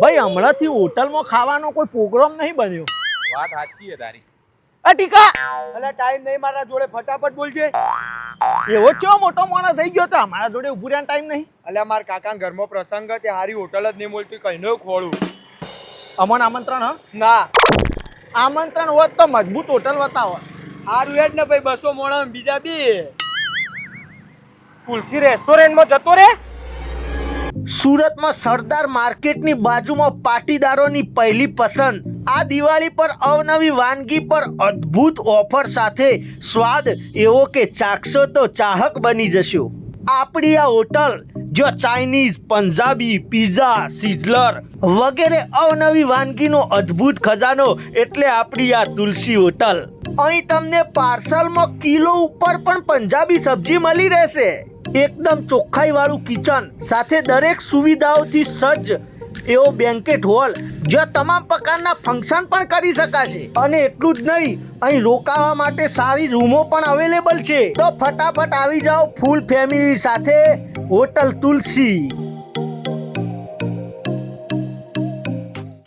ભાઈ હમણાંથી હોટલમાં ખાવાનો કોઈ પ્રોગ્રામ નહીં બન્યો. વાત સાચી છે તારી. આ ટીકા અલા ટાઈમ નહીં મારા જોડે, ફટાફટ બોલજે. એવો ચો મોટો માણસ થઈ ગયો તો અમારા જોડે ઉભું રહેવાનો ટાઈમ નહીં. અલ્યા મારા કાકાના ઘરમાં પ્રસંગ તે હારી હોટલ જ નહીં મળતી, કહીને ખોળું. અમન આમંત્રણ હ ના આમંત્રણ હોત તો મજબૂત હોટલ બતાવો. હારું હેડ ને ભાઈ, 200 મોણા બીજા બી. તુલસી રેસ્ટોરન્ટમાં જતો રે. સુરતમાં સરદાર માર્કેટની બાજુમાં પાટીદારોની પહેલી પસંદ આ દિવાળી પર અવનવી વાનગી પર અદ્ભુત ઓફર સાથે સ્વાદ એવો કે ચાખશો તો ચાહક બની જશો. આપણી આ હોટલ જો ચાઇનીઝ, પંજાબી, પિઝા, સિઝલર વગેરે અવનવી વાનગીનો અદ્ભુત ખજાનો એટલે આપણી આ તુલસી હોટલ. અહીં તમને પાર્સલમાં કિલો ઉપર પણ પંજાબી સબ્જી મળી રહેશે. એકદમ ચોખ્ખાઈ વાળું કિચન સાથે દરેક સુવિધાઓથી સજ્જ એવો બેન્કેટ હોલ જ્યાં તમામ પ્રકારના ફંક્શન પણ કરી શકાશે. અને એટલું જ નહીં, અહીં રોકાવા માટે સારી રૂમો પણ અવેલેબલ છે. તો ફટાફટ આવી જાઓ ફૂલ ફેમિલી સાથે હોટલ તુલસી.